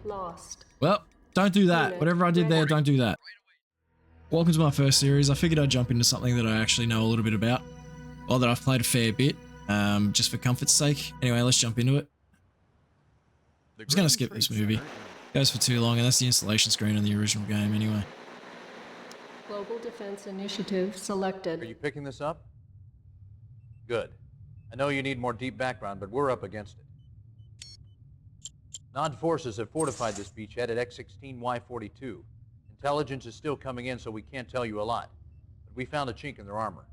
lost. Well, don't do that. Unit Whatever I did there, ready. don't do that. Welcome to my first series. I figured I'd jump into something that I actually know a little bit about. Or that I've played a fair bit, just for comfort's sake. Anyway, let's jump into it. I'm just going to skip this movie. It goes for too long, and that's the installation screen on the original game anyway. Global Defense Initiative selected. Are you picking this up? Good. I know you need more deep background, but we're up against it. Nod forces have fortified this beachhead at X-16Y42. Intelligence is still coming in, so we can't tell you a lot. But we found a chink in their armor.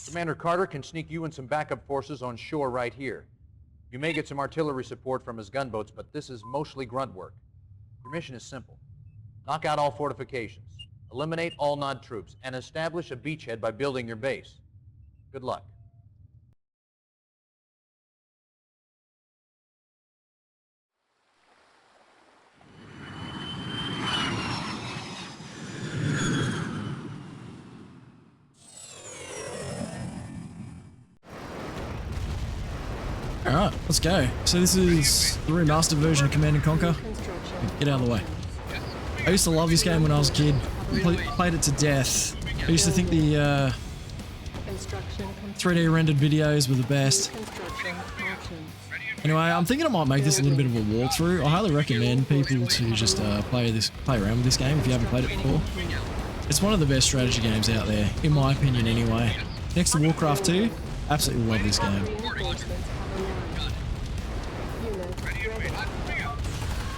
Commander Carter can sneak you and some backup forces on shore right here. You may get some artillery support from his gunboats, but this is mostly grunt work. Your mission is simple. Knock out all fortifications, eliminate all Nod troops, and establish a beachhead by building your base. Good luck. Alright, let's go. So this is the remastered version of Command & Conquer. Get out of the way. I used to love this game when I was a kid. Played it to death. I used to think the 3D rendered videos were the best. Anyway, I'm thinking I might make this a little bit of a walkthrough. I highly recommend people to just play around with this game if you haven't played it before. It's one of the best strategy games out there, in my opinion anyway. Next to Warcraft 2, absolutely love this game.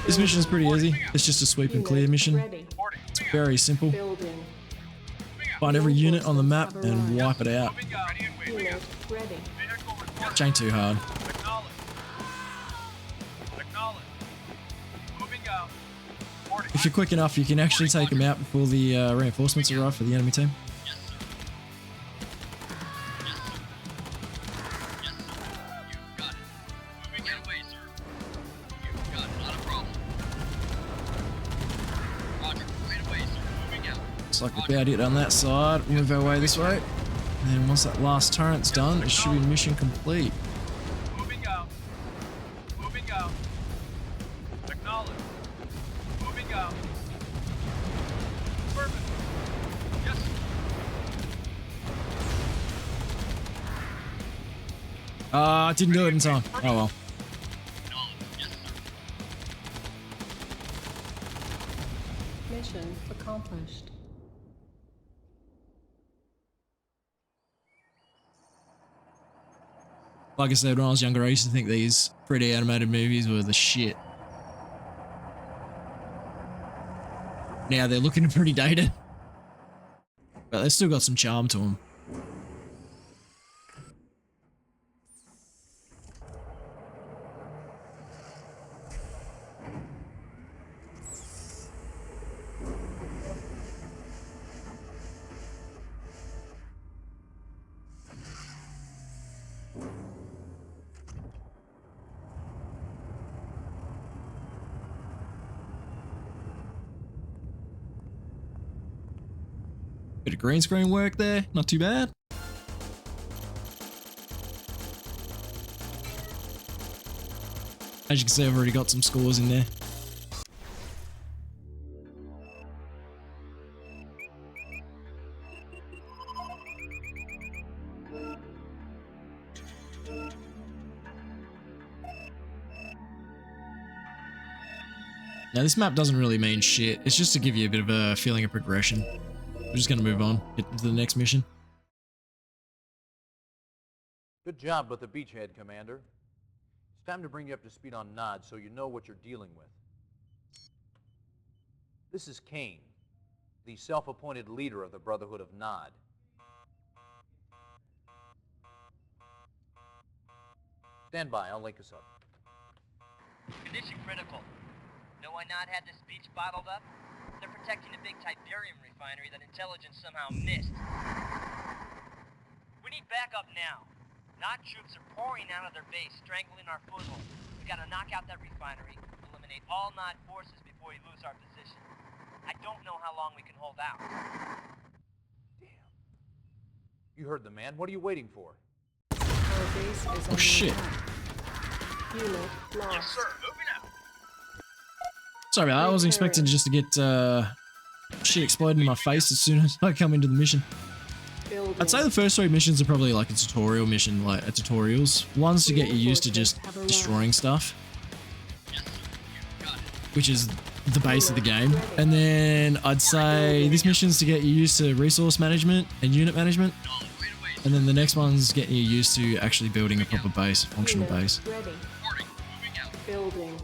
This mission is pretty easy. It's just a sweep and clear mission. It's very simple. Find every unit on the map and wipe it out. Which ain't too hard. If you're quick enough, you can actually take them out before the reinforcements arrive for the enemy team. Looks like we're about it on that side. We'll move our way this way. And then once that last turret's done, it should be mission complete. Moving out. Moving out. Acknowledge. Moving out. Affirmative. Yes. I didn't do it in time. Oh well. Mission accomplished. Like I said, when I was younger, I used to think these 3D animated movies were the shit. Now they're looking pretty dated, but they've still got some charm to them. Bit of green screen work there, not too bad. As you can see, I've already got some scores in there. Now this map doesn't really mean shit, it's just to give you a bit of a feeling of progression. We're just gonna move on, get to the next mission. Good job with the beachhead, Commander. It's time to bring you up to speed on Nod so you know what you're dealing with. This is Kane, the self-appointed leader of the Brotherhood of Nod. Stand by, I'll link us up. Condition critical. Know why Nod had this beach bottled up? They're protecting a big Tiberium refinery that intelligence somehow missed. We need backup now. Nod troops are pouring out of their base, strangling our foothold. We gotta knock out that refinery, eliminate all Nod forces before we lose our position. I don't know how long we can hold out. Damn. You heard the man. What are you waiting for? Our base is Oh shit. Unit lost. Yes, sir. Moving out. Sorry about that. I wasn't expecting just to get shit exploded in my face as soon as I come into the mission. Building. I'd say the first 3 missions are probably like a tutorial mission, like a tutorials. One's to get you used to just destroying stuff, which is the base of the game. And then I'd say this mission's to get you used to resource management and unit management. And then the next one's getting you used to actually building a proper base, a functional base, Ready. Building.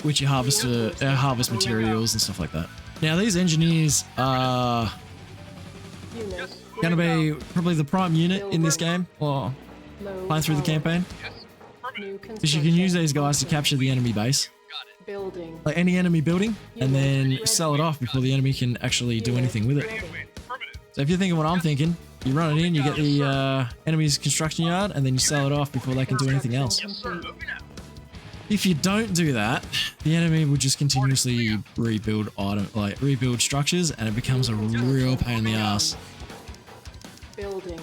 which you harvest materials and stuff like that. Now these engineers are Unit. going to be probably the prime unit in this game, or Low playing through the power. campaign, New because you can use these guys to capture the enemy base, Building. like any enemy building, and then sell it off before the enemy can actually do anything with it. Ready. So if you're thinking what I'm thinking, you run it in, you get the enemy's construction yard, and then you sell it off before they can do anything else. Complete. If you don't do that, the enemy will just continuously rebuild rebuild structures, and it becomes a real pain in the ass. Building.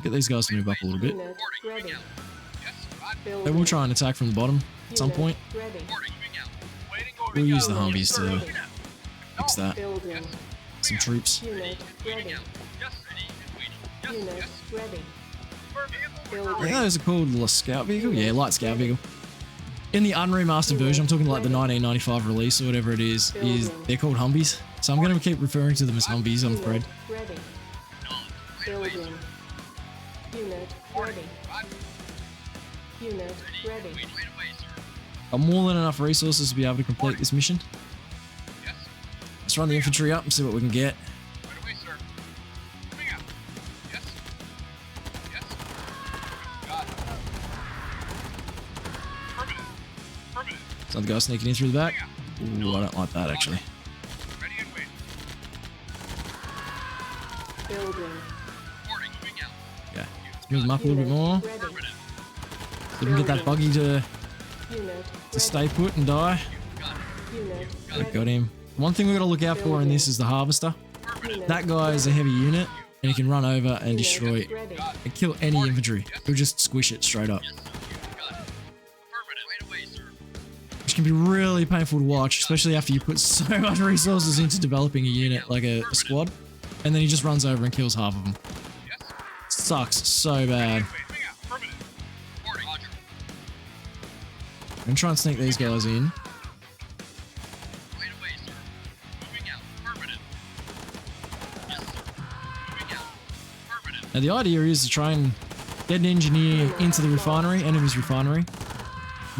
Get these guys to move up a little bit. Unit. Ready. They Building. will try and attack from the bottom at some point. Ready. We'll use the Humvees to fix that. Building. Some troops. Unit. Ready. Unit. Ready. I think Building. those are called a scout vehicle. Yeah, light scout vehicle. In the unremastered version, I'm talking like the 1995 release or whatever it is they're called Humvees. So I'm going to keep referring to them as Humvees, I'm afraid. Ready. Building. Unit. Ready. Unit. Ready. Got more than enough resources to be able to complete this mission. Let's run the infantry up and see what we can get. Another guy sneaking in through the back. Ooh, I don't like that actually. Building. Yeah, let's move them up a little bit more. Ready. So we can get that buggy to Unit. stay put and die. Unit. I got him. One thing we got to look out for in this is the harvester. Unit. That guy is a heavy unit, and he can run over and destroy Ready. and kill any infantry. He'll just squish it straight up, which can be really painful to watch, especially after you put so much resources into developing a unit like a squad, and then he just runs over and kills half of them. Sucks so bad. I'm gonna try and sneak these guys in. Now the idea is to try and get an engineer into the refinery, enemy's refinery,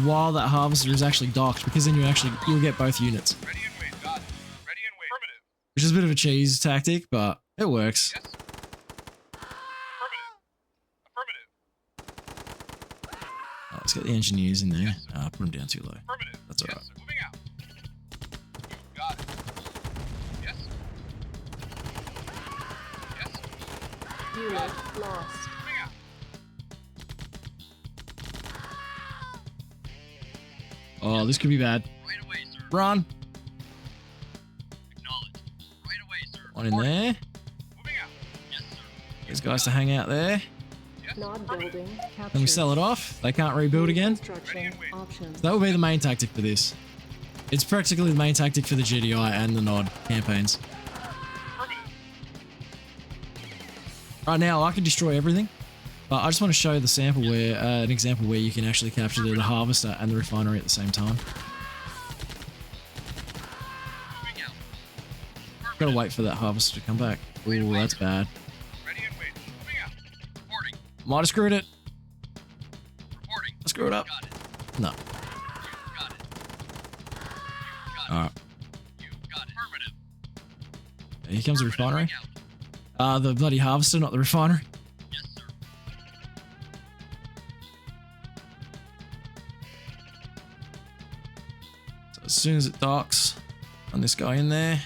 while that harvester is actually docked, because then you'll get both units. Which is a bit of a cheese tactic, but it works. Oh, let's get the engineers in there. Put them down too low. That's alright. Unit lost. Oh, this could be bad. Run! One in there. These guys to hang out there. Nod building. Captured. Then we sell it off. They can't rebuild again. Construction options. That will be the main tactic for this. It's practically the main tactic for the GDI and the NOD campaigns. Right now, I can destroy everything, but I just want to show the sample where, an example where you can actually capture the harvester and the refinery at the same time. Gotta wait for that harvester to come back. Ooh, that's bad. Might have screwed it. I screwed it up. No. Alright. Here comes the refinery. The bloody harvester, not the refinery. So as soon as it docks, run this guy in there.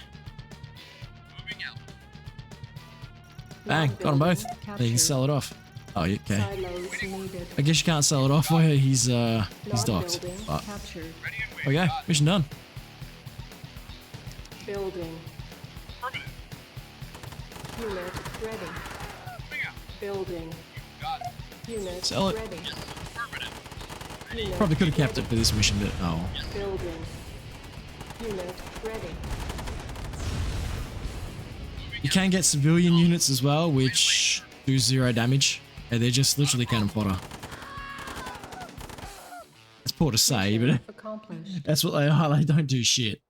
Bang, got them both. There, you can sell it off. Oh, okay. Silos needed. I guess you can't sell it off where he's Nod docked. building. But, Captured. okay, mission done. Building. Unit ready. Building. Unit Sell it. ready. Unit Probably could have kept it for this mission, but oh. building. Unit ready. You can get civilian units as well, which do 0 damage. Yeah, they're just literally cannon fodder. It's poor to say, but Accomplished. that's what they are. They don't do shit.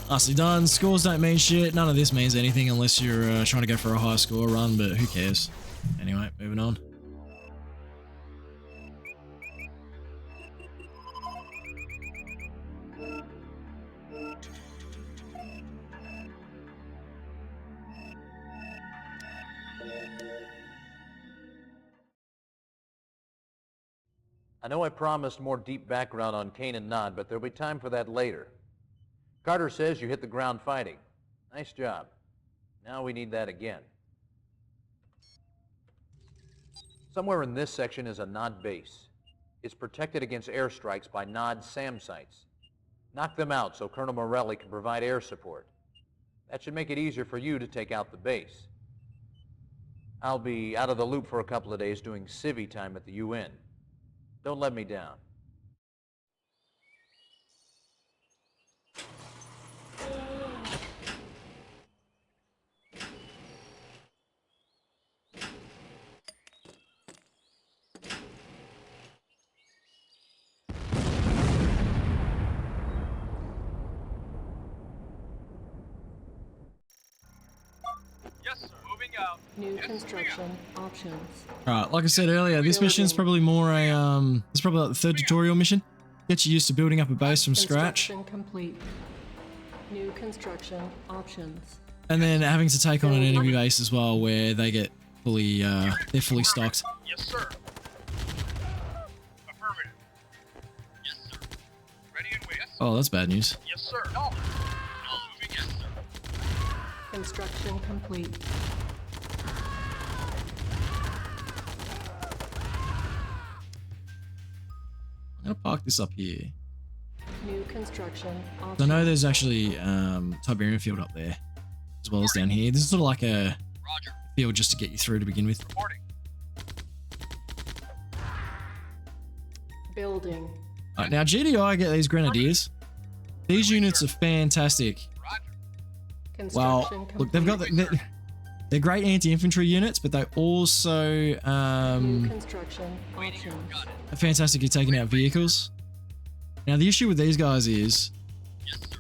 Nicely done. Scores don't mean shit. None of this means anything unless you're trying to go for a high score run, but who cares? Anyway, moving on. I know I promised more deep background on Kane and Nod, but there'll be time for that later. Carter says you hit the ground fighting. Nice job. Now we need that again. Somewhere in this section is a Nod base. It's protected against airstrikes by Nod SAM sites. Knock them out so Colonel Morelli can provide air support. That should make it easier for you to take out the base. I'll be out of the loop for a couple of days doing civvy time at the UN. Don't let me down. Yes, sir. Moving out. New construction options. Alright, like I said earlier, this mission's probably more a, it's probably like the third tutorial mission. Get you used to building up a base from scratch. Construction complete. New construction options. And then having to take on an enemy base as well, where they get fully, they're fully stocked. Yes, sir. Affirmative. Yes, sir. Ready and wait. Yes, Oh, that's bad news. yes sir. No. No, moving. Yes, sir. Construction complete. I'm gonna park this up here. New construction I options. know there's actually Tiberium field up there, as well as down here. This is sort of like a Roger. field just to get you through to begin with. Reporting. Building. Alright, now GDI get these grenadiers. These units are fantastic. Roger. Well, Construction complete. look, they've got they're great anti-infantry units, but they also New construction options. are fantastic at taking out vehicles. Now the issue with these guys is Yes, sir.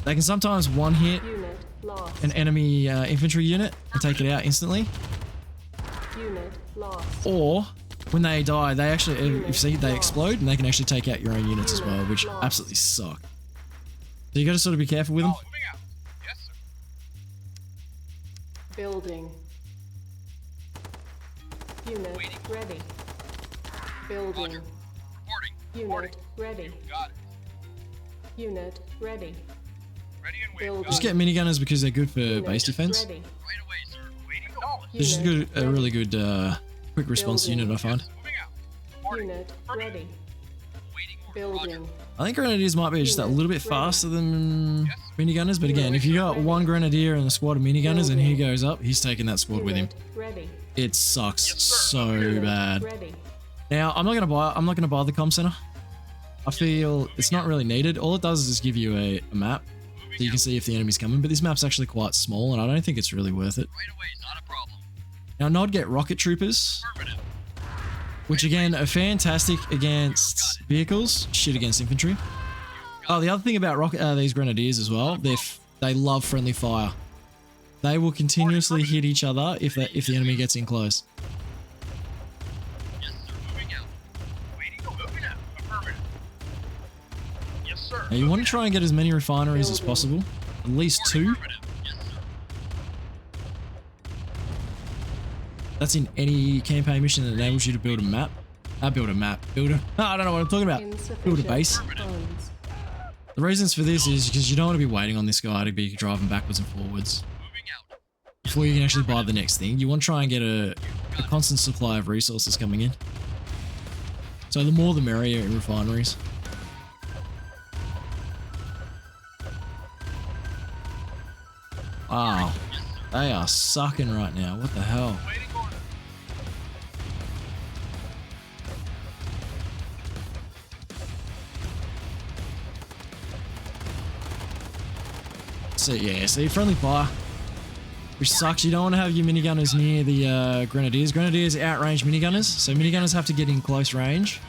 they can sometimes one-hit Unit lost. an enemy infantry unit and take it out instantly, Unit lost. or when they die, they actually, if you see, they explode and they can actually take out your own units as well, which absolutely suck. So you got to sort of be careful with them. Moving out. Yes, sir. Building. Unit ready. Building. Reporting. Unit ready. Got it. Unit ready. Ready and wait. Building. Just get minigunners because they're good for Unit base defense. ready. Right away, sir. Waiting. Acknowledged. It's just Unit good, a really good quick response Building. unit, I find. Moving out. Reporting. Unit ready. Waiting orders. Roger. Building. I think grenadiers might be just a little bit faster than minigunners, but again, if you got one grenadier and a squad of minigunners and he goes up, he's taking that squad with him. Unit ready. It sucks Yes, sir. so Unit bad. Ready. Now, I'm not gonna buy the comm center. I feel it's not really needed. All it does is just give you a map so you can see if the enemy's coming, but this map's actually quite small and I don't think it's really worth it. Right away, not a problem. Now, Nod get rocket troopers, Affirmative. which again are fantastic against vehicles, shit against infantry. Oh, the other thing about these grenadiers as well, they love friendly fire. They will continuously hit each other if the enemy gets in close. Yes, sir. Moving out. Waiting. Moving out. Affirmative. Yes, sir. Now you want to try and get as many refineries as possible, at least 2. Affirmative. Yes, sir. That's in any campaign mission that enables you to build a map. Build a. I don't know what I'm talking about. Build a Insufficient base. funds. The reasons for this is because you don't want to be waiting on this guy to be driving backwards and forwards Moving out. before you can actually buy the next thing. You want to try and get a constant supply of resources coming in. So the more the merrier in refineries. Wow, they are sucking right now. What the hell? Waiting order. So yeah, see, friendly fire. Which sucks. You don't want to have your minigunners near the grenadiers. Grenadiers outrange minigunners, so minigunners have to get in close range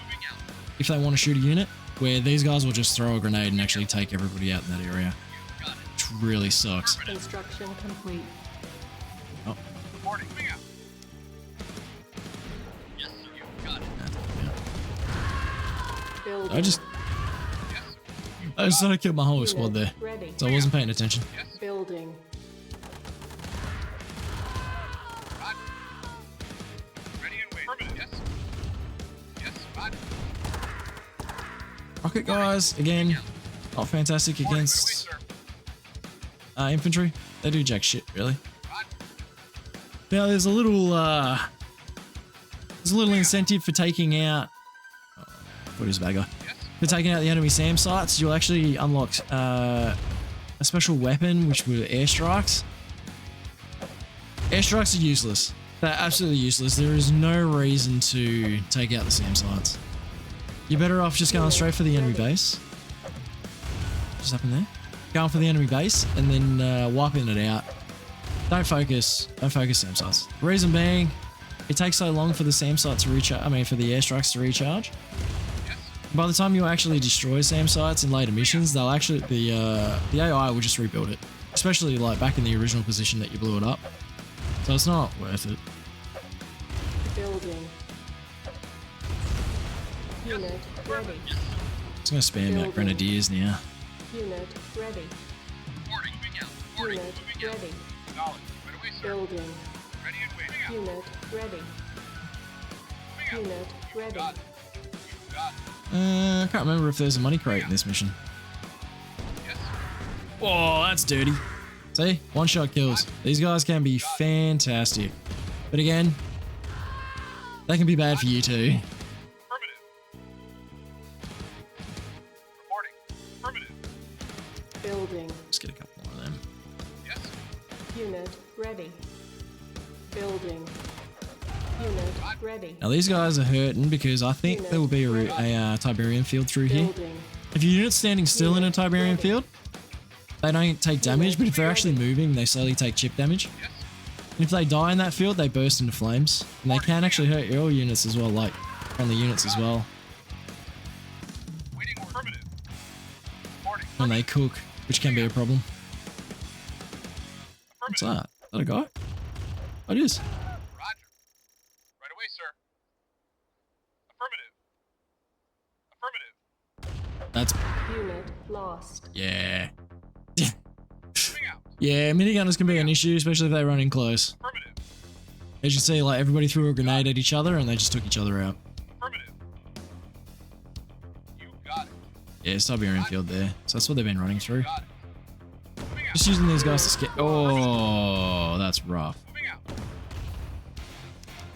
if they want to shoot a unit, where these guys will just throw a grenade and actually take everybody out in that area. Which really sucks. Construction complete. Oh, Reporting. Moving out. Yes, sir. You got it. Building. I just thought I killed my whole squad there, Ready. so I wasn't paying attention. Building. Ready and wait. Affirmative. Yes. Yes, roger. Rocket guys, again, not fantastic Reporting. Right away, against sir. infantry. They do jack shit, really. Now there's a little incentive for taking out. What is a bad guy? For taking out the enemy SAM sites, you'll actually unlock a special weapon, which were airstrikes. Airstrikes are useless. They're absolutely useless. There is no reason to take out the SAM sites. You're better off just going straight for the enemy base. What's happened there? Going for the enemy base and then wiping it out. Don't focus SAM sites. The reason being, it takes so long for the SAM site to recharge. I mean, for the airstrikes to recharge. By the time you actually destroy SAM sites in later missions, they'll actually the AI will just rebuild it, especially like back in the original position that you blew it up. So it's not worth it. Building. Unit ready. It's gonna spam out grenadiers now. Unit ready. Reporting. Moving out. Reporting. Unit Moving out. ready. Acknowledged. Right away, sir. Building. Ready and waiting. Out. Unit ready. Moving out. Unit ready. Got it. You got it. I can't remember if there's a money crate in this mission. Yes. Oh, that's dirty. See, one shot kills. These guys can be fantastic, but again, they can be bad for you too. Affirmative. Reporting. Affirmative. Building. Let's get a couple more of them. Yes. Unit ready. Building. Unit ready. Now these guys are hurting because I think there will be a Tiberium field through here. Building. If your unit's standing still in a Tiberium field, they don't take damage, but if they're actually moving, they slowly take chip damage. And if they die in that field, they burst into flames. And they can actually hurt your units as well, like friendly units as well, Waiting order. Affirmative. Reporting. when they cook, which can be a problem. What's Affirmative. that? Is that a guy? Oh, it is. Roger. Right away, sir. Affirmative. Affirmative. That's, Unit lost. yeah. Moving out. Yeah, minigunners can be an issue, especially if they run in close. Affirmative. As you see, like everybody threw a grenade at each other and they just took each other out. Affirmative. You got it. Yeah, it's Tiberium field there. So that's what they've been running through. Got it. Moving out. Just using these guys to scare. Oh, that's rough. Moving out.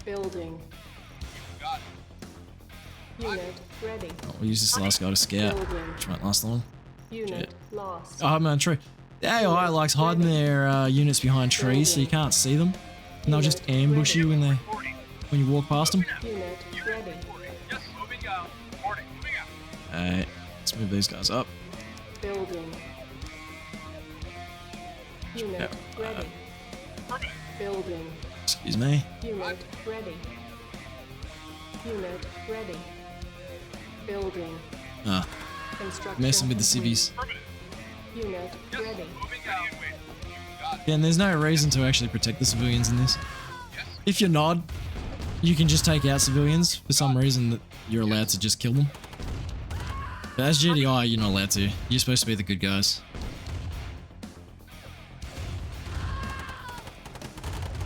Building. You got it. Unit ready. Oh, we'll use this last guy to scout, Building. which won't last long. Unit lost. Oh man, true. The AI likes hiding their units behind trees so you can't see them. And they'll just ambush you when you walk past them. Unit ready. Yes, moving out. Reporting. Moving out. Alright, let's move these guys up. Building. Unit ready. Affirmative. Building. Excuse me. Unit ready. Unit ready. Building. Ah, Construction messing with the complete. civvies. Affirmative. Unit Yes, ready. moving out. Ready and waiting. You got it. Yeah, and there's no reason to actually protect the civilians in this. Yes. If you're not, you can just take out civilians for some reason that you're allowed to just kill them. But as GDI, you're not allowed to. You're supposed to be the good guys.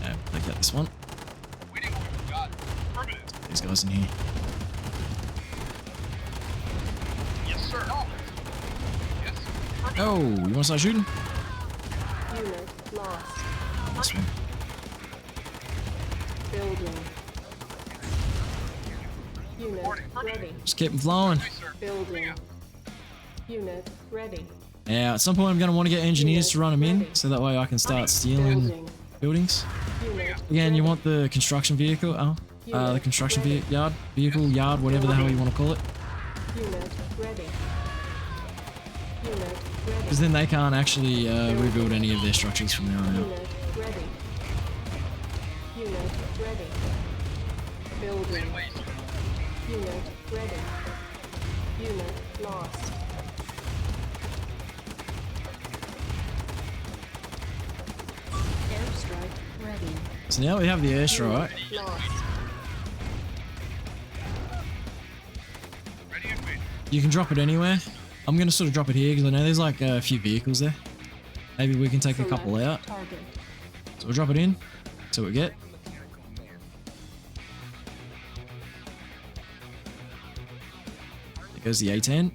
Yeah, take out this one. Waiting order. Got it. Affirmative. These guys in here. Yes, sir. Yes. Oh, you want to start shooting? Unit lost. This one. Building. Unit ready. Just keep them flowing. Building. Unit ready. Now, at some point, I'm going to want to get engineers to run them in, so that way I can start stealing Building. buildings. Unit Again, you ready. want the construction vehicle, the construction vehicle yard, whatever the hell you want to call it. Unit ready. Unit ready. Because then they can't actually rebuild any of their structures from there on out. Unit ready. Unit ready. Building. Unit ready. Unit lost. Airstrike ready. So now we have the airstrike. Lost. You can drop it anywhere. I'm going to sort of drop it here because I know there's like a few vehicles there. Maybe we can take a couple Select out. Target. So we'll drop it in. See what we get. There goes the A10.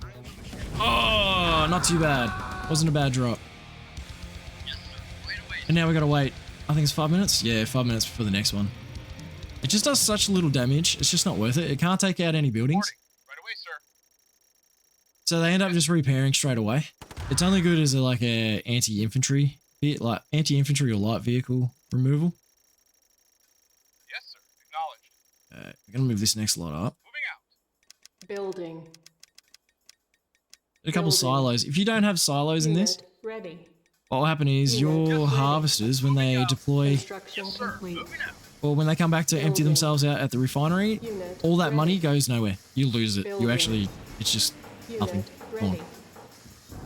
Oh, not too bad. Wasn't a bad drop. And now we gotta wait. I think it's 5 minutes. Yeah, 5 minutes for the next one. It just does such little damage. It's just not worth it. It can't take out any buildings. Right away, sir. So they end up just repairing straight away. It's only good as like a anti-infantry bit, like anti-infantry or light vehicle removal. Yes, sir. Acknowledged. We're gonna move this next lot up. Moving out. Building. A couple Building. silos. If you don't have silos in this, Unit ready. what will happen is your harvesters, when they deploy Construction complete. Moving out. or when they come back to empty Building. themselves out at the refinery, Unit all that ready. money goes nowhere. You lose it. You Building. actually, it's just nothing. Unit Gone. ready.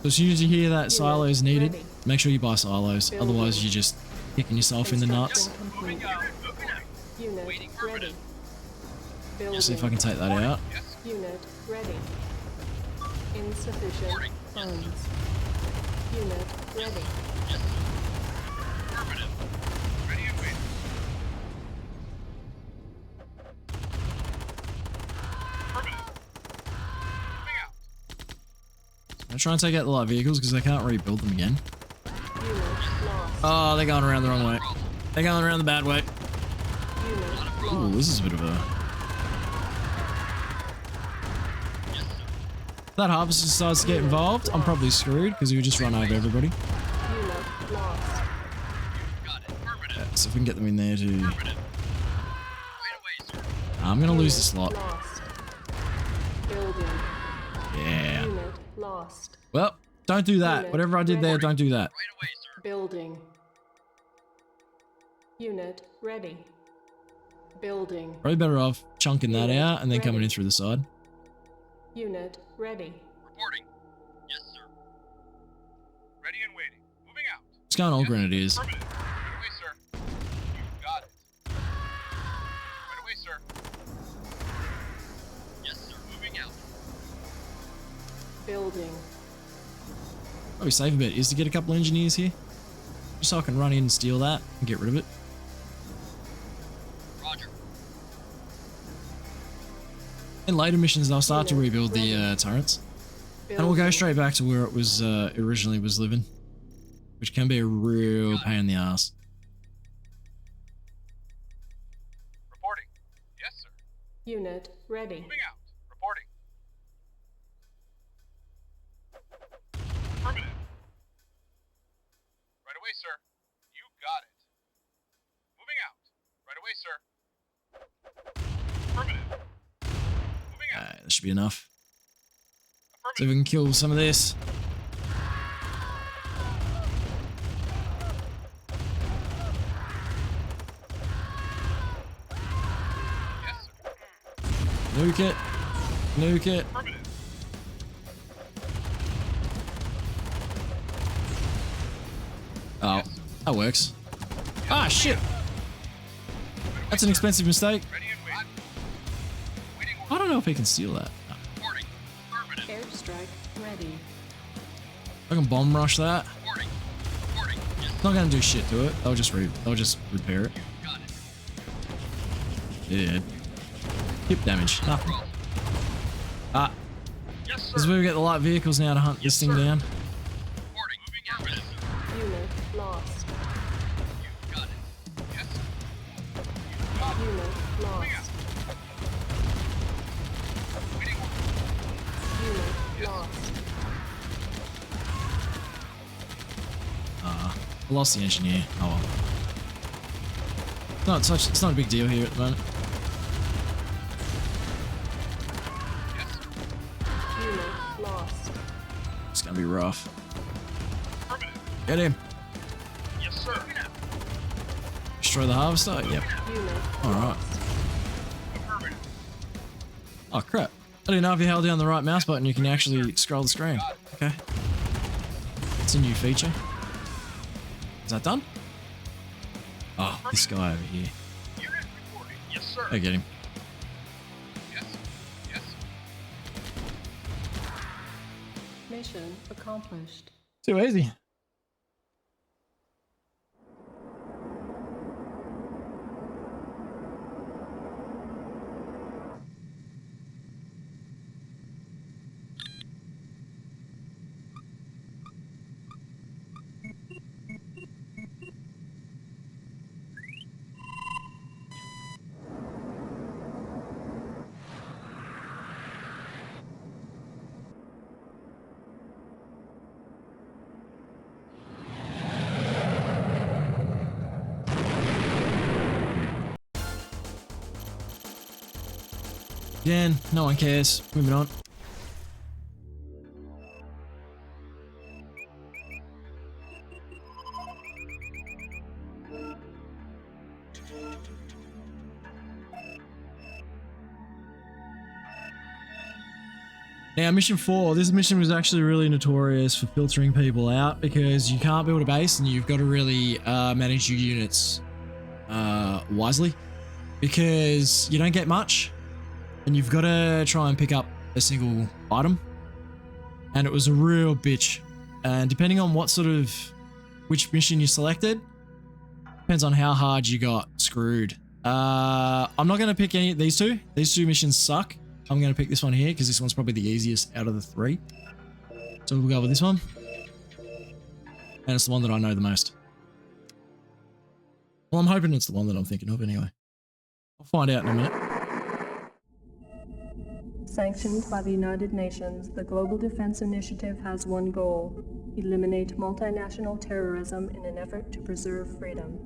So as soon as you hear that silo is needed, ready. make sure you buy silos. Building. Otherwise, you're just kicking yourself in the nuts. Construction complete. Moving out. Unit Waiting for ready. See if I Building. can take that out. Yes. Unit ready. Insufficient funds. Unit ready. Affirmative. Ready and waiting. Affirmative. Moving out. I'm trying to take out the light vehicles because I can't rebuild them again. Unit lost. Oh, they're going around the wrong way. They're going around the bad way. Unit Ooh, this is a bit of a... If that harvester decides to get involved, I'm probably screwed because he would just run over everybody. unit lost. Got it. Affirmative. So if we can get them in there too. Affirmative. Right away, sir. I'm going to lose this lot. Lost. Building. Yeah. Unit lost. Well, don't do that. Whatever I did there, don't do that. Right away, sir. Building. Unit ready. Building. Probably better off chunking that out and then coming in through the side. Unit ready. Reporting. Yes, sir. Ready and waiting. Moving out. It's going all grenadiers. Affirmative. Right away, sir. You got it. Right away, sir. Yes, sir. Moving out. Building. Probably safe a bit is to get a couple engineers here. Just so I can run in and steal that and get rid of it. Roger. In later missions, they'll start to rebuild the turrets. And we'll go straight back to where it was originally was living. Which can be a real pain in the ass. Reporting. Yes, sir. Unit ready. Moving out. Reporting. Affirmative. Right away, sir. You got it. Moving out. Right away, sir. Affirmative. Moving out. That should be enough. So Affirmative. we can kill some of this. Yes, sir. Nuke it. Nuke it. Affirmative. Oh, that works. Ah, shit. That's an expensive mistake. Ready and waiting. Waiting I order. don't know if he can steal that. No. Reporting. Affirmative. Airstrike ready. I can bomb rush that. Reporting. Reporting. Yes, It's not gonna do shit to it. They'll just repair it. got it. Yeah. Hip damage. Nothing. Roll. Ah, Yes, this is sir. where we get the light vehicles now to hunt this thing down. I lost the engineer. Oh well. It's not a big deal here at the moment. Unit lost. It's gonna be rough. Affirmative. Get him. Yes, sir. Destroy the harvester? Yep. Unit Alright. Affirmative. Oh crap. I didn't know if you held down the right mouse button you can actually scroll the screen. Okay. It's a new feature. Is that done? Oh, this guy over here. Unit reporting. Yes, sir. I get him. Yes. Yes. mission accomplished. Too easy. Again, no one cares. Moving on. Now, mission 4. This mission was actually really notorious for filtering people out because you can't build a base and you've got to really manage your units wisely because you don't get much and you've got to try and pick up a single item. And it was a real bitch. And depending on what sort of, which mission you selected, depends on how hard you got screwed. I'm not going to pick any of these two. These two missions suck. I'm going to pick this one here because this one's probably the easiest out of the 3. So we'll go with this one. And it's the one that I know the most. Well, I'm hoping it's the one that I'm thinking of anyway. I'll find out in a minute. Sanctioned by the United Nations, the Global Defense Initiative has one goal: eliminate multinational terrorism in an effort to preserve freedom.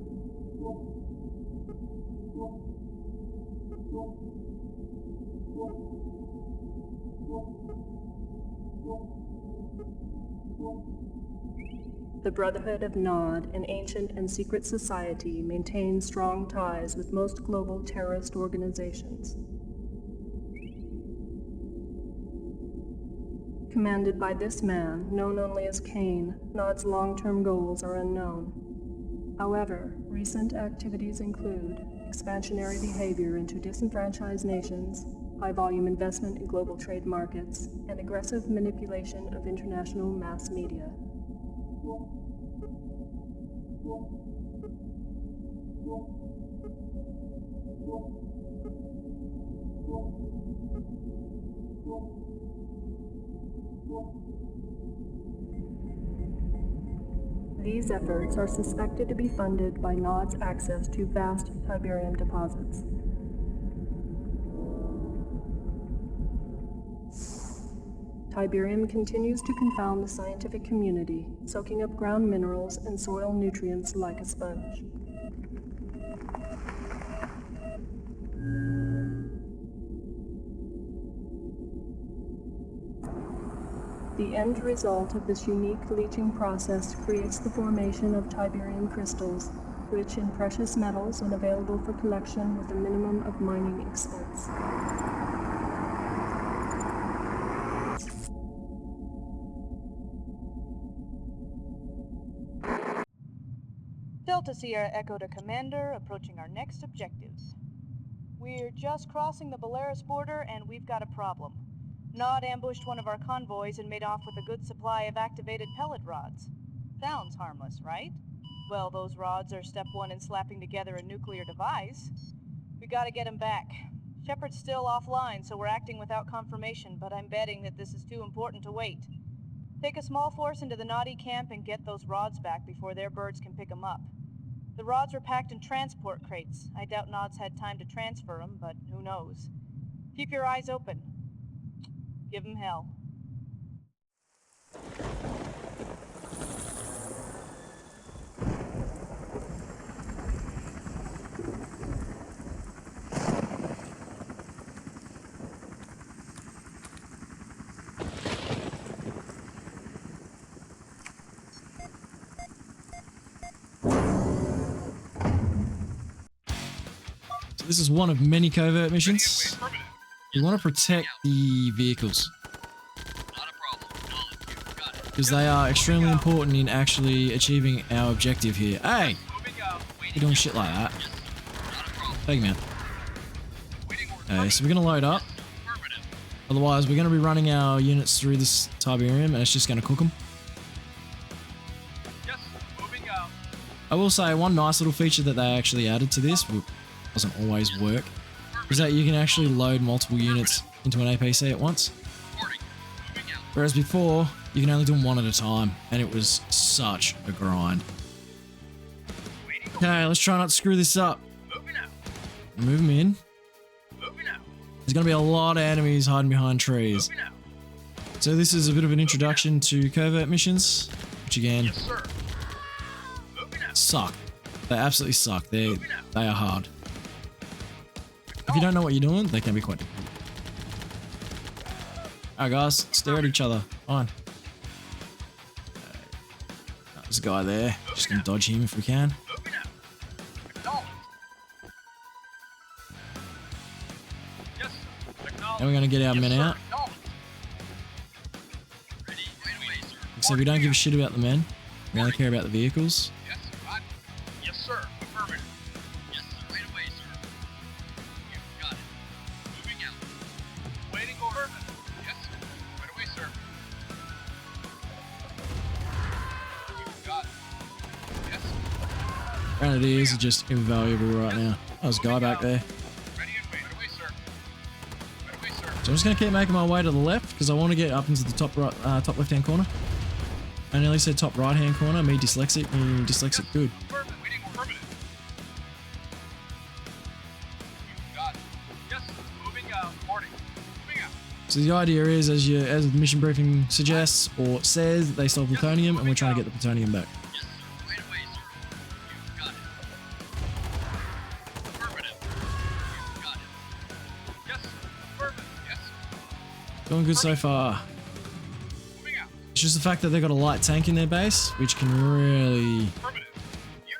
The Brotherhood of Nod, an ancient and secret society, maintains strong ties with most global terrorist organizations. Commanded by this man, known only as Kane, Nod's long-term goals are unknown. However, recent activities include expansionary behavior into disenfranchised nations, high-volume investment in global trade markets, and aggressive manipulation of international mass media. These efforts are suspected to be funded by Nod's access to vast Tiberium deposits. Tiberium continues to confound the scientific community, soaking up ground minerals and soil nutrients like a sponge. The end result of this unique leaching process creates the formation of Tiberium crystals, rich in precious metals and available for collection with a minimum of mining expense. Delta Sierra Echo to Commander, approaching our next objectives. We're just crossing the Belarus border and we've got a problem. Nod ambushed one of our convoys and made off with a good supply of activated pellet rods. Sounds harmless, right? Well, those rods are step 1 in slapping together a nuclear device. We gotta get him back. Shepard's still offline, so we're acting without confirmation, but I'm betting that this is too important to wait. Take a small force into the Noddy camp and get those rods back before their birds can pick them up. The rods were packed in transport crates. I doubt Nod's had time to transfer them, but who knows. Keep your eyes open. Give him hell. This is one of many covert missions. Affirmative. We want to protect the vehicles Not a problem. Acknowledged. Got it. because they are extremely important in actually achieving our objective here. Hey, Moving out. you're doing shit like that. Not a problem. Take him out. Waiting order. Okay, so we're gonna load up. Affirmative. Otherwise, we're gonna be running our units through this Tiberium, and it's just gonna cook them. Yes. Moving out. I will say one nice little feature that they actually added to this, which doesn't always work, is that you can actually load multiple units into an APC at once. Reporting. Moving out. Whereas before, you can only do them one at a time, and it was such a grind. Waiting order. Okay, let's try not to screw this up. Moving out. Move them in. Moving out. There's gonna be a lot of enemies hiding behind trees. Moving out. So this is a bit of an introduction to covert missions, which again, Yes, sir. Moving out. suck. They absolutely suck. They Moving out. are hard. If you don't know what you're doing, they can be quite difficult. Alright guys, stare at each other. Fine. There's a guy there. Just gonna dodge him if we can. Moving out. Acknowledged. Yes, sir. Acknowledged. Then we're gonna get our Yes, men sir. out. Acknowledged. Ready right away, sir. Except we don't give a shit about the men. We only care about the vehicles. Yes, right. Yes, sir. Affirmative. Yes, sir. Right away, sir. You got it. Moving out. Waiting order. Yes, sir. Right away, sir. You got it. Yes, sir. Grenadiers are just invaluable right now. Oh, there's a guy back there. Ready and wait. Right away, sir. Right away, sir. So I'm just gonna keep making my way to the left because I want to get up into the top right, top left-hand corner. I nearly said top right-hand corner. Me dyslexic, dyslexic good. Affirmative. Waiting affirmative. You got it. Yes, sir. Moving out. Reporting. Moving out. So the idea is, as the mission briefing suggests or says, they stole plutonium, and we're trying to get the plutonium back. Yes, sir. Right away, sir. You got it. Affirmative. You got it. Yes, sir. Affirmative. Yes, sir. Going good so far. Moving out. It's just the fact that they've got a light tank in their base, which can really Affirmative.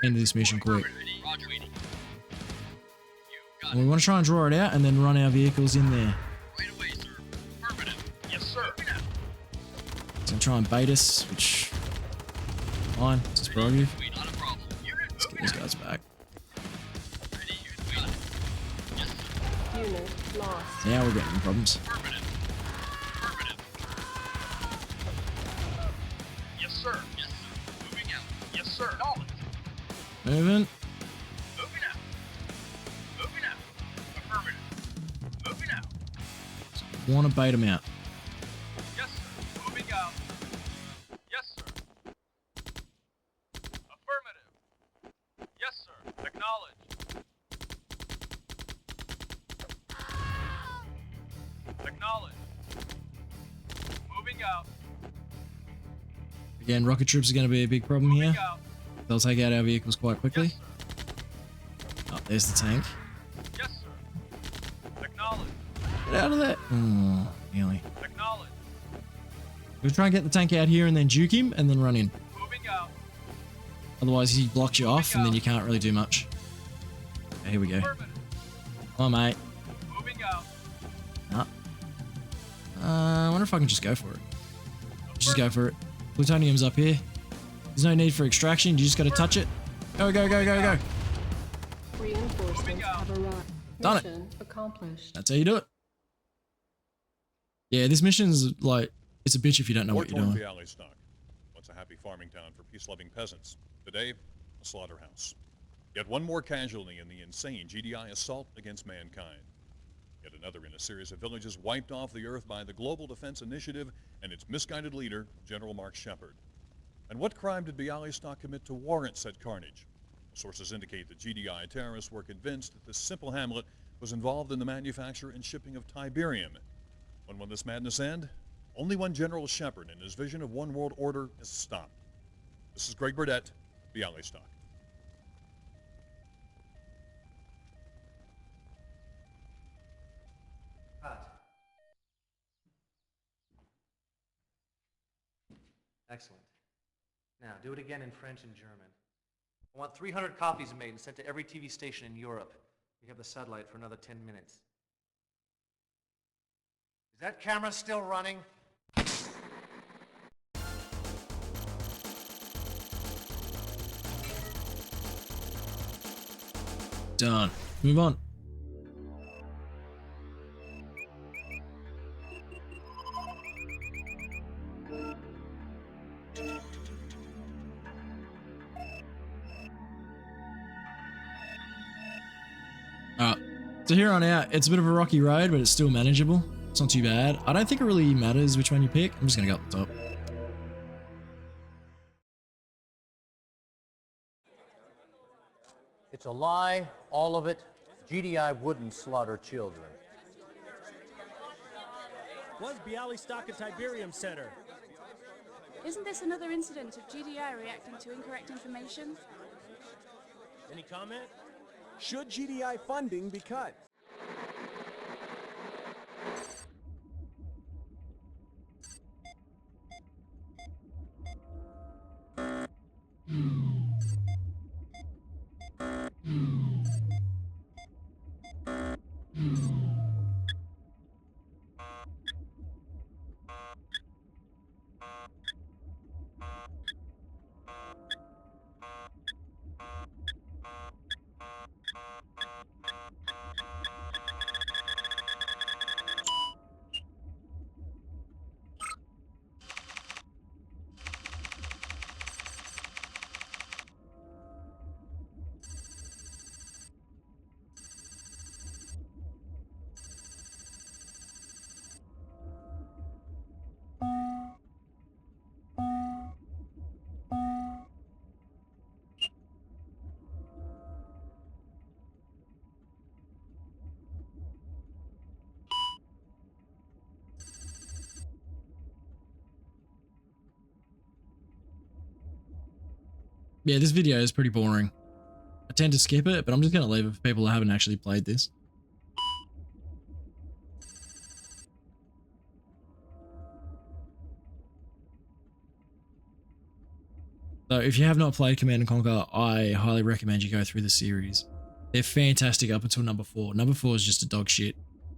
end this mission quick. Ready. Roger. Waiting. You got And it. we want to try and draw it out and then run our vehicles in there. Right away, sir. Affirmative. Yes, sir. Moving out. So try and bait us, which fine, it's his prerogative. Wait, not a problem. Unit Let's get moving these out. guys back. Ready. Unit got it. Yes, sir. Unit lost. Now we're getting problems. Affirmative. Affirmative. Yes, sir. Yes, sir. Moving out. Yes, sir. Acknowledged. Moving. Moving out. Moving out. Affirmative. Moving out. Want to bait them out. Yes, sir. Moving out. Yes, sir. Affirmative. Yes, sir. Acknowledged. Acknowledged. Moving out. Again, rocket troops are going to be a big problem here. Moving out. They'll take out our vehicles quite quickly. Yes, sir. Oh, there's the tank. Yes, sir. Acknowledged. Get out of there. Oh, nearly. Acknowledged. We'll try and get the tank out here and then juke him and then run in. Moving out. Otherwise, he blocks you off and then you can't really do much. Okay, here we go. Affirmative. Come on, mate. Moving out. Nah. I wonder if I can just go for it. Just go for it. Plutonium's up here. There's no need for extraction. You just got to touch it. Go, go, go, go, go. Reinforcements have arrived. Done it. Mission accomplished. That's how you do it. Yeah, this mission's like, it's a bitch if you don't know what you're doing. Bialystok. Once a happy farming town for peace-loving peasants. Today, a slaughterhouse. Yet one more casualty in the insane GDI assault against mankind. Yet another in a series of villages wiped off the earth by the Global Defense Initiative and its misguided leader, General Mark Shepard. And what crime did Bialystok commit to warrant said carnage? Sources indicate that GDI terrorists were convinced that this simple hamlet was involved in the manufacture and shipping of Tiberium. When will this madness end? Only when General Shepard and his vision of one world order is stopped. This is Greg Burdett, Bialystok. Excellent. Now, do it again in French and German. I want 300 copies made and sent to every TV station in Europe. We have the satellite for another 10 minutes. Is that camera still running? Done. Move on. Alright, so here on out, it's a bit of a rocky road, but it's still manageable. It's not too bad. I don't think it really matters which one you pick. I'm just gonna go up the top. It's a lie, all of it. GDI wouldn't slaughter children. Was Bialystok a Tiberium Center? Isn't this another incident of GDI reacting to incorrect information? Any comment? Should GDI funding be cut? Yeah, this video is pretty boring. I tend to skip it, but I'm just going to leave it for people who haven't actually played this. So if you have not played Command & Conquer, I highly recommend you go through the series. They're fantastic up until number 4. Number 4 is just a dog shit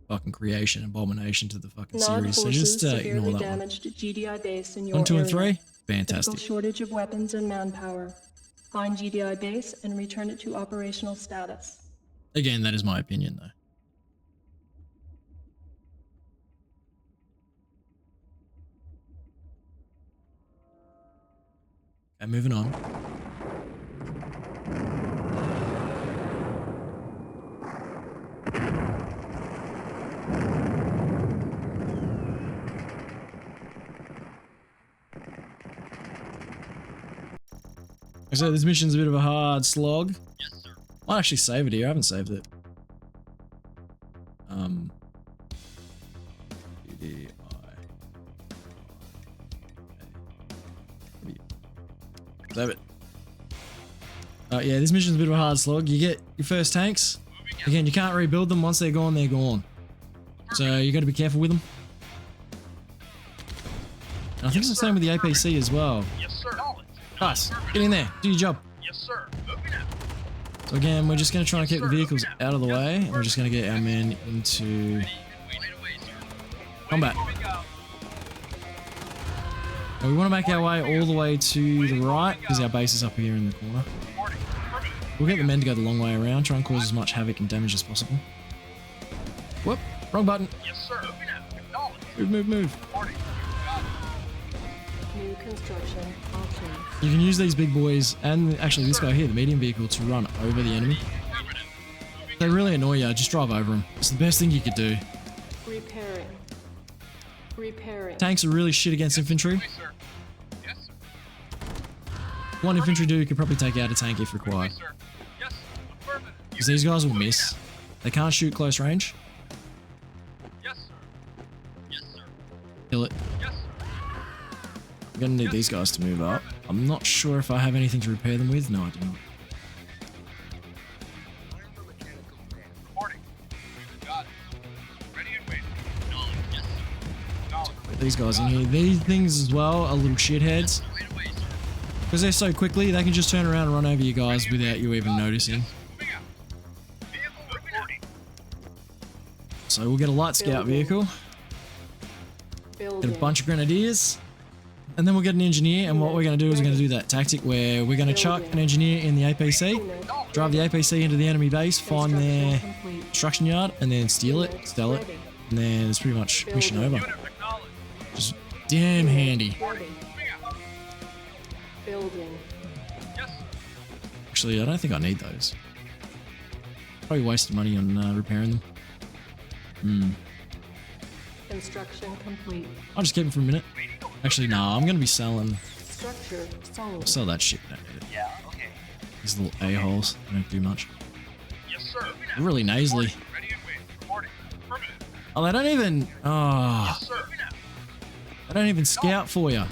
fucking creation, abomination to the fucking Nod series. So forces just ignore severely that damaged GDI base in your 1, 2, and area. 3, fantastic. Typical shortage of weapons and manpower. Find GDI base and return it to operational status. Again, that is my opinion though. Okay, moving on. So this mission's a bit of a hard slog. Yes, sir. I'll actually save it here. I haven't saved it. GDI. Save it. Yeah, this mission's a bit of a hard slog. You get your first tanks. Again, you can't rebuild them. Once they're gone, they're gone. So you got to be careful with them. And I think it's the same with the APC as well. Yes, sir. Nice. Get in there. Do your job. Yes, sir. Moving out. So again, we're just going to try and keep the vehicles out of the way. And we're just going to get our men into combat. And we want to make our way all the way to the right because our base is up here in the corner. We'll get the men to go the long way around, try and cause as much havoc and damage as possible. Whoop, wrong button. Yes, sir. Moving out. Acknowledge. Move, move, move. New construction options. You can use these big boys and actually this guy here, the medium vehicle, to run over the enemy. If they really annoy you, just drive over them. It's the best thing you could do. Repairing. Repairing. Tanks are really shit against infantry. Yes, sir. Yes, sir. One infantry dude could probably take out a tank if required. Yes, sir. Yes, affirmative. Because these guys will miss. They can't shoot close range. Yes, sir. Yes, sir. Kill it. Yes, sir. I'm gonna need these guys to move up. I'm not sure if I have anything to repair them with. No, I do not. Reporting. Got it. Ready and waiting. Acknowledge. Yes, sir. Acknowledge. Put these guys in here. These things as well are little shitheads. Right away, sir. Because they're so quickly, they can just turn around and run over you guys without you even noticing. Moving out. Vehicle moving So we'll get a light scout vehicle, get a bunch of grenadiers, and then we'll get an engineer. And what we're going to do is we're going to do that tactic where we're going to chuck an engineer in the APC, drive the APC into the enemy base, find their construction yard, and then steal it, sell it, and then it's pretty much mission over. Just damn handy. Building. Actually, I don't think I need those. Probably wasted money on repairing them. Construction complete. I'll just keep them for a minute. Actually, nah, I'm going to be selling. Structure sold. Sell that shit. I don't need it. Yeah, okay. These little a-holes. They don't do much. Yes, sir. They're really nasally. Ready and waiting. Reporting. Affirmative. Oh, they don't even. Oh, Yes, sir. they don't even scout for you.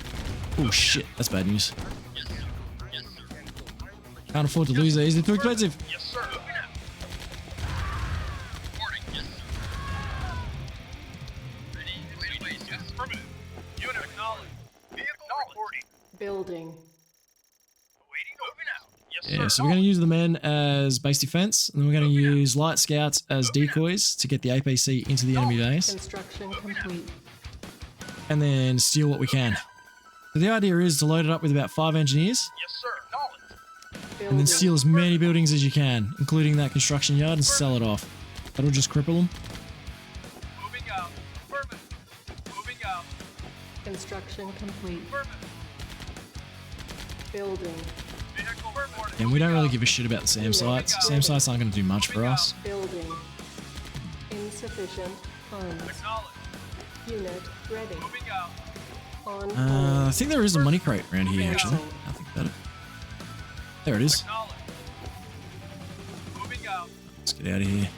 Oh shit, that's bad news. Yes, sir. Yes, sir. Can't afford to lose these. They're too expensive. Yes, sir. Reporting. Yes, sir. Ready and waiting. Yes, affirmative. Unit acknowledged. Vehicle reporting. Building. Waiting. Moving out. Yes, sir. Yeah, so we're going to use the men as base defense, and then we're going to use light scouts as decoys to get the APC into the enemy base, Construction complete. and then steal what we can. So the idea is to load it up with about 5 engineers, Yes, sir. Acknowledged. and then steal as many buildings as you can, including that construction yard, and sell it off. That'll just cripple them. Moving out. Affirmative. Moving out. Construction complete. Affirmative. Building. Vehicle reporting. And we don't really give a shit about the SAM sites. SAM sites aren't going to do much for us. Building. Insufficient funds. Acknowledged. Unit ready. Moving out. On I think there is a money crate around here, actually. I think about it. There it is. Acknowledged. Moving out. Let's get out of here.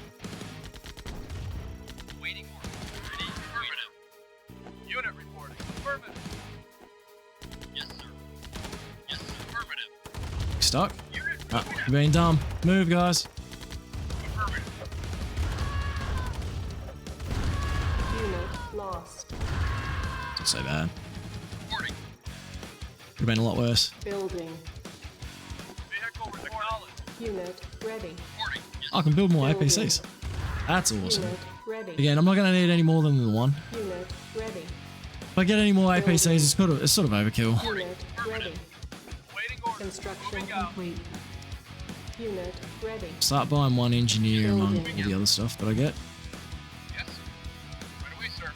Waiting order. Ready. Affirmative. Unit reporting. Affirmative. Yes, sir. Yes, sir. Affirmative. Stuck? Unit Ah, you're being dumb. Move, guys. affirmative. unit lost. Not so bad. Reporting. Could have been a lot worse. Building. Vehicle acknowledged. Unit ready. Reporting. Yes, I can build more Building. APCs. That's awesome. Unit ready. Again, I'm not going to need any more than the one. Unit ready. If I get any more APCs, it's sort of overkill. Unit ready. waiting order. Construction Moving out. complete. Unit ready. Start buying one engineer among all the other stuff that I get. Yes, sir. Right away, sir.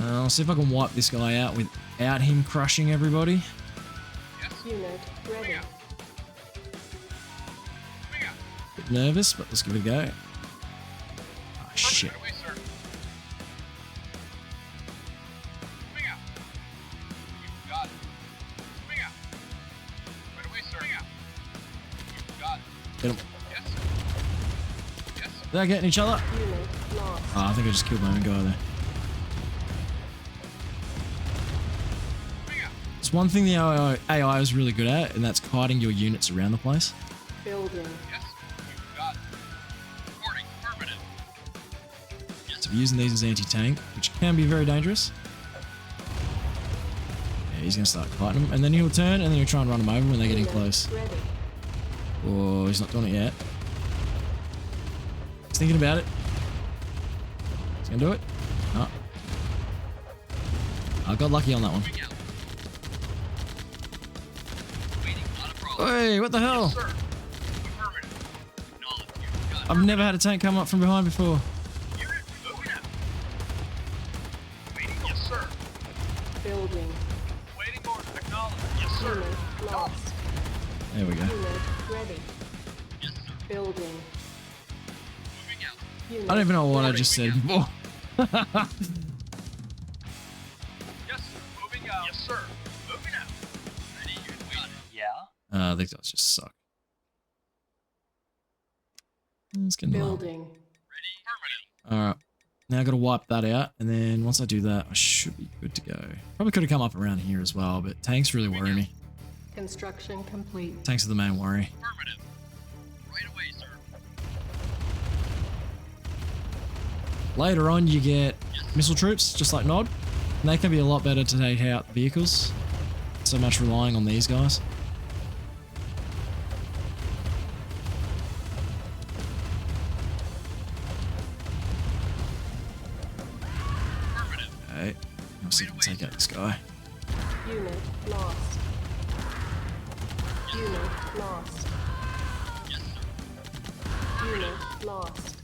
I'll see if I can wipe this guy out without him crushing everybody. Yes. Unit ready. Moving out. Bit nervous, but let's give it a go. Oh, shit. Right away, sir. Moving out. You got it. Moving out. Right away, sir. Moving out. You got it. Get him. Yes, sir. Yes, sir. They're getting each other. Unit lost. Oh, I think I just killed my own guy there. Moving out. It's one thing the AI is really good at, and that's hiding your units around the place. Building. Yes, you got it. Reporting. Affirmative. So we're using these as anti-tank, which can be very dangerous. Yeah, he's going to start fighting them, and then he'll turn, and then he'll try and run them over when they're getting close. Ready. Oh, he's not doing it yet. He's thinking about it. He's going to do it. No. I got lucky on that one. Moving out. Waiting. Not a problem. Hey, what the hell? Sir. Affirmative. Acknowledge. You got it. I've never had a tank come up from behind before. Unit moving out. Waiting. Yes, sir. Building. Waiting order. Acknowledge. Yes, sir. Unit lost. There we go. Unit ready. Yes, sir. Building. Moving out. Unit I don't even know what I just said before. Yes, sir. Moving out. Yes, sir. Moving out. Ready. You got it. Yeah. These guys just suck. It's getting low. building. Ready. Affirmative. Alright. Now I gotta wipe that out, and then once I do that, I should be good to go. Probably could have come up around here as well, but tanks really worry me. Construction complete. Tanks are the main worry. Affirmative. Right away, sir. Later on, you get missile troops, just like Nod, and they can be a lot better to take out vehicles. So much relying on these guys. Let's see if we can take out this guy. Unit lost. Unit lost. Yes, sir. Unit lost.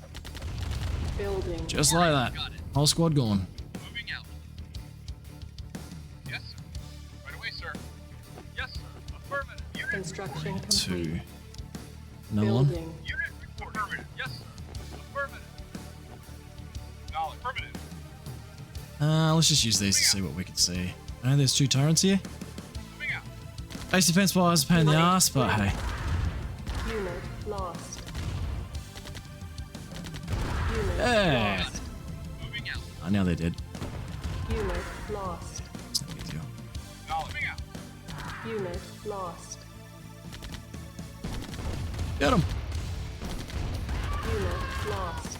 Building. Just like that. Got it. Whole squad gone. Moving out. Yes, sir. Right away, sir. Yes, sir. Affirmative. Unit Construction complete. 2. Another one. Building. Unit report. Affirmative. Yes, sir. Affirmative. Acknowledge. Affirmative. Let's just use these to see what we can see. I know there's 2 turrets here. Moving out. Base defense wise, pain in the ass, but hey. Unit lost. Unit Yeah. lost. Moving out. Oh, now they're dead. Unit lost. It's no big deal. Acknowledge. Moving out. Unit lost. Get him. Unit lost.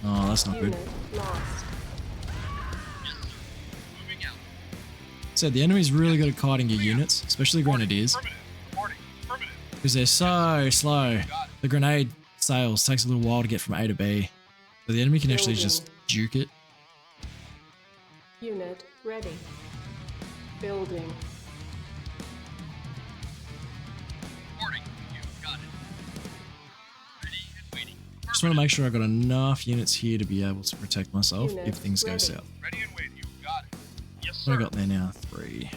Oh, that's not good. Unit lost. Yes, sir. Moving out. So the enemy's really good at kiting your units, especially grenadiers, Affirmative. Reporting. Affirmative. because they're so slow. The grenade sales takes a little while to get from A to B, so the enemy can actually just juke it. Unit ready. Building. Reporting. You got it. Ready and waiting. Just want to make sure I got enough units here to be able to protect myself Unit if things go ready. south. Ready and waiting. You got it. Yes, What sir. I got there now? 3.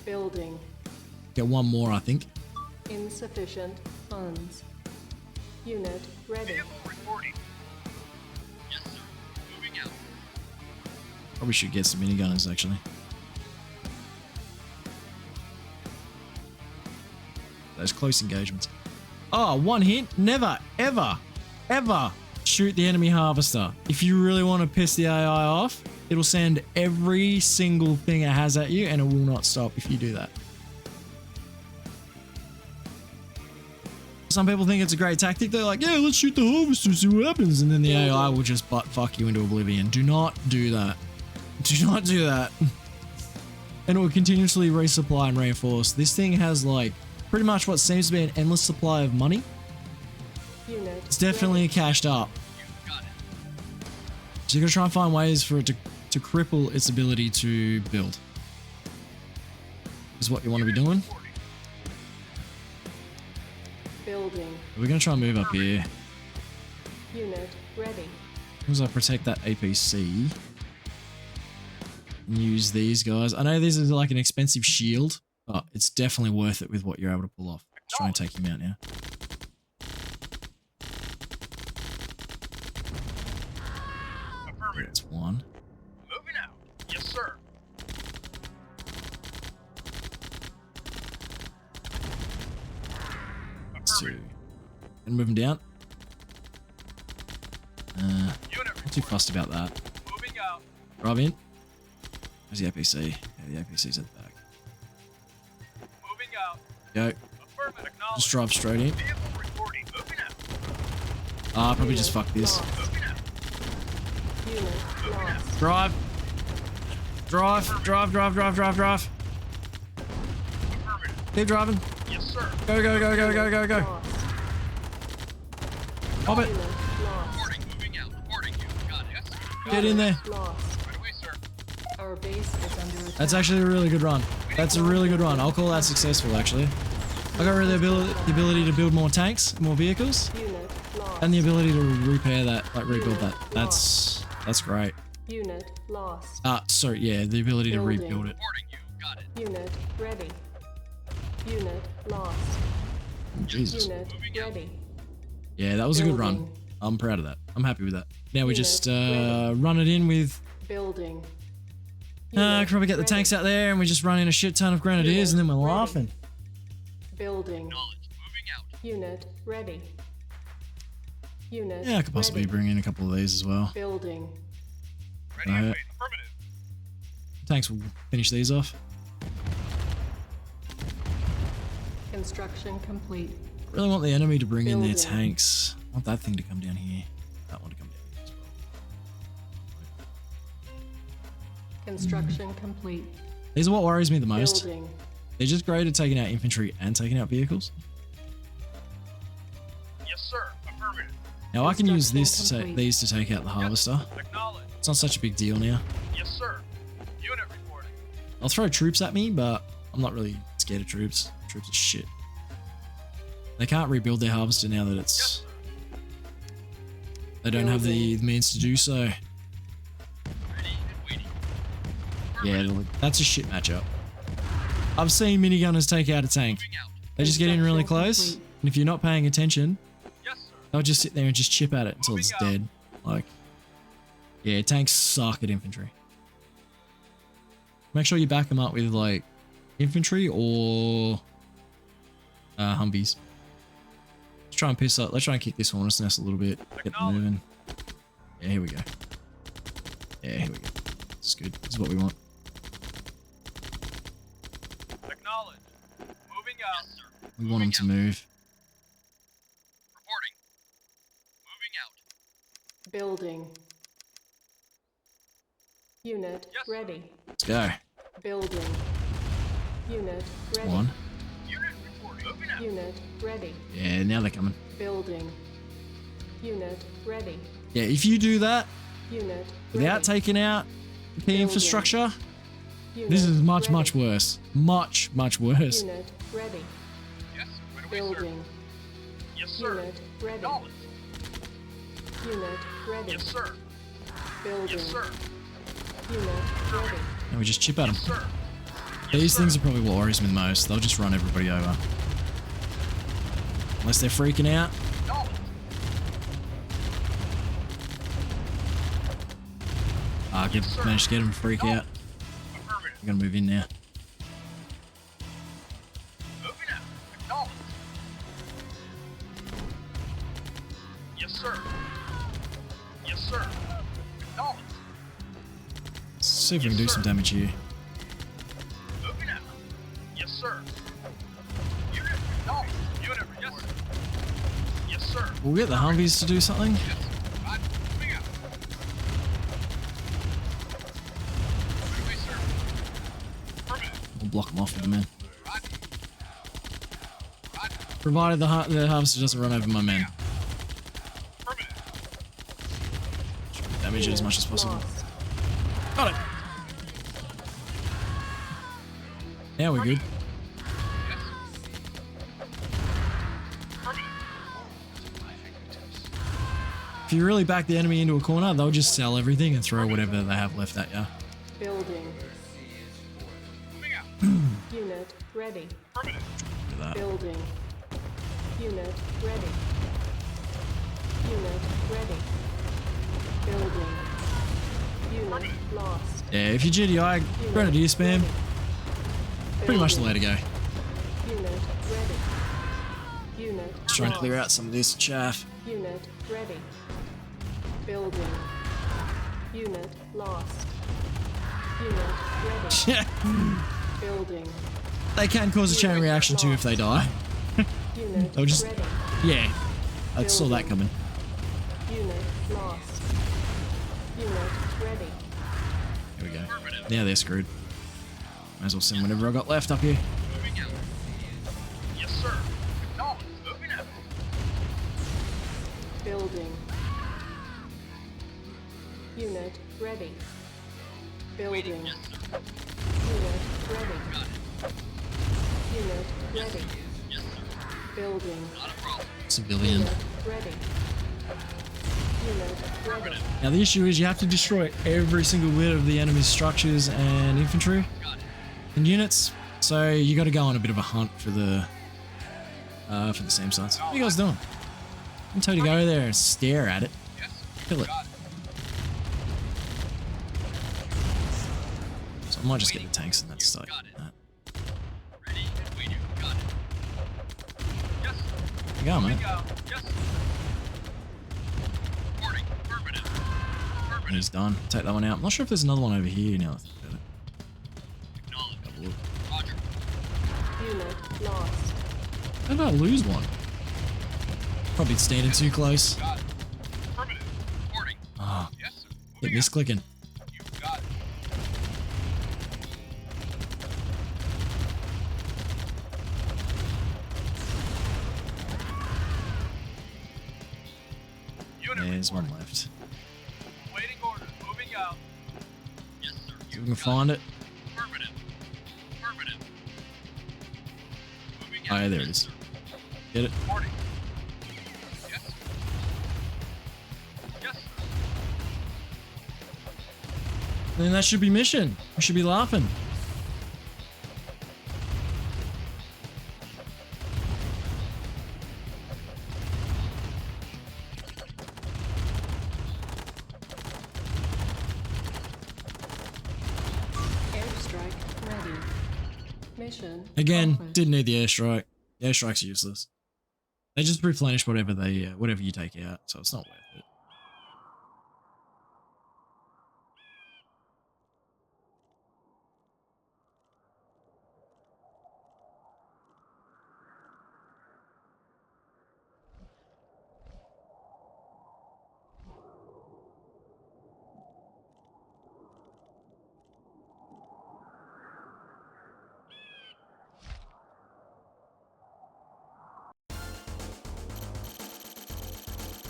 Building. Get 1 more, I think. Insufficient funds. Unit ready. Vehicle reporting. Yes, sir. Moving out. Probably should get some minigunners actually. Those close engagements. Oh, one hint. Never, ever, ever shoot the enemy harvester. If you really want to piss the AI off, it'll send every single thing it has at you and it will not stop if you do that. Some people think it's a great tactic. They're like, yeah, let's shoot the harvester, see what happens. And then the AI will just butt fuck you into oblivion. Do not do that. Do not do that. And it will continuously resupply and reinforce. This thing has like pretty much what seems to be an endless supply of money. Unit It's definitely cashed up. You got it. So you're gonna try and find ways for it to cripple its ability to build. Is what you want to be doing. Reporting. building. We're gonna try and move up here. Unit ready. As I protect that APC. And use these guys. I know this is like an expensive shield, but it's definitely worth it with what you're able to pull off. Let's try and take him out now. Affirmative. That's 1. Moving out. Yes, sir. That's 2. And move him down. Unit Not too fussed about that. moving out. Drive in. Where's the APC? Yeah, the APC's at the back. Moving out. Go. Affirmative. Acknowledge. Just drive straight in. Vehicle reporting. Moving out. Ah, probably just fuck this. Moving out. Unit lost. Drive. Drive. Drive, drive, drive, drive, drive. Affirmative. Keep driving. Yes, sir. Go, go, go, go, go, go, go. Lost. Pop it. Unit lost. Reporting. Moving out. Reporting. You got it. Yes, sir. Get in there. Lost. Right away, sir. Our base is under attack. That's actually a really good run. That's a really good run. I'll call that successful, actually. I got really the ability to build more tanks, more vehicles, Unit lost. and the ability to repair that, like rebuild that. That's great. Unit lost. Sorry, yeah, the ability to Building. rebuild it. Reporting. You got it. Unit ready. Unit lost. Jesus. Unit ready. Yeah, that was a good run. Building. I'm proud of that. I'm happy with that. Now we Unit just ready. run it in with. Building. I could probably get the ready. tanks out there, and we just run in a shit ton of grenadiers, and then we're Ready. laughing. Building. Knowledge. Moving out. Unit ready. Unit Yeah, I could possibly ready. bring in a couple of these as well. Building. Ready and Right. waiting. Affirmative. Tanks will finish these off. Construction complete. I really want the enemy to bring in their Building. tanks. I want that thing to come down here. That one to come down here as well. Construction complete. These are what worries me the most. Building. They're just great at taking out infantry and taking out vehicles. Yes, sir. Affirmative. Now I can use this to Construction take these to take out the harvester. Acknowledge. It's not such a big deal now. Yes, sir. Unit reporting. I'll throw troops at me, but I'm not really scared of troops. Troops are shit. They can't rebuild their harvester now that it's... They don't have the means to do so. Ready and waiting. Yeah, that's a shit matchup. I've seen minigunners take out a tank. They just get in really close, and if you're not paying attention, Yes, sir. they'll just sit there and just chip at it until it's dead. Like, yeah, tanks suck at infantry. Make sure you back them up with like infantry or Humvees. Let's try and piss up. Let's try and kick this hornet's nest a little bit. Get them moving. Yeah, here we go. Yeah, here we go. This is good. This is what we want. Acknowledge. Moving out. Yes, sir. We want them to move. Reporting. Moving out. Building. Unit ready. Let's go. Building. Unit ready. Come on. Unit reporting. Moving out. Unit ready. Yeah, now they're coming. Building. Unit ready. Yeah, if you do that Unit without ready. taking out key Building. infrastructure, Unit this is much, ready. much worse. Much, much worse. Unit ready. Yes, right away, sir. Building. Yes, sir. Unit ready. Acknowledge. Unit ready. Yes, sir. Building. Yes, sir. Unit ready. And we just chip at them. Yes, sir. These things are probably what worries me the most. They'll just run everybody over. Unless they're freaking out. Acknowledge. Ah, good. Managed to get them to freak out. Affirmative. I'm gonna move in now. Moving out. Acknowledge. Yes, sir. Yes, sir. Acknowledge. Let's see if we can do some damage here. Moving out. Yes, sir. Unit acknowledge. Unit report. Yes, sir. We'll get the Humvees to do something. Yes, sir. Right. Moving out. Right away, sir. Affirmative. We'll block them off with the men. Right. Right. Provided the harvester doesn't run over my men. Affirmative. Damage it as much as possible. Lost. Got it. Now we're good. Yes. Affirmative. If you really back the enemy into a corner, they'll just sell everything and throw whatever they have left at you. Building. Moving out. Unit ready. Affirmative. Look at that. Building. Unit ready. Unit ready. Building. Unit lost. Yeah, if you GDI, grenadier spam, pretty much the way to go. Unit ready. Unit Just trying to clear out some of this chaff. Unit ready. Building. Unit lost. Unit ready. Building. They can cause a chain reaction too if they die. Unit They'll just, ready. yeah, I saw that coming. Unit lost. Unit ready. Here we go. Now they're screwed. Might as well send whatever I got left up here. Moving out. Yes, sir. Acknowledge. Moving out. Building. Unit ready. Building. Yes, sir. Unit ready. Got it. Unit ready. Yes, sir. Building. Not a problem. Civilian. Unit ready. Unit ready. Now the issue is you have to destroy every single bit of the enemy's structures and infantry and units. So you got to go on a bit of a hunt for the same sites. What are you guys doing? I'm telling you to go there and stare at it. Yes. Kill it. Got it. So I might just get the tanks and that's like Got it. that. Ready and waiting. Got it. Yes. There you go, mate. Go. Yes. Reporting. Affirmative. And Affirmative. he's done. Take that one out. I'm not sure if there's another one over here now. I think about it. Acknowledge. Have a look. Roger. Unit lost. How did I lose one? Probably standing too close. Got it. Affirmative. Reporting. Ah, Yes, sir. hit misclicking. You got it. Unit There's one reporting. left. Waiting orders. Moving out. Yes, sir. See if we can find it. Affirmative. Affirmative. Moving Oh, out. yeah, there it Yes, is. sir. Get it? Reporting. Yes, sir. Yes, sir. Then that should be mission. We should be laughing. Airstrike ready. Mission. Again, accomplished. didn't need the airstrike. The airstrike's useless. They just replenish whatever you take out, so it's not worth it.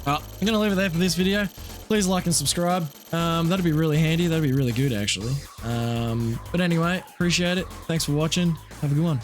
Well, I'm going to leave it there for this video. Please like and subscribe. That'd be really handy. That'd be really good, actually. But anyway, appreciate it. Thanks for watching. Have a good one.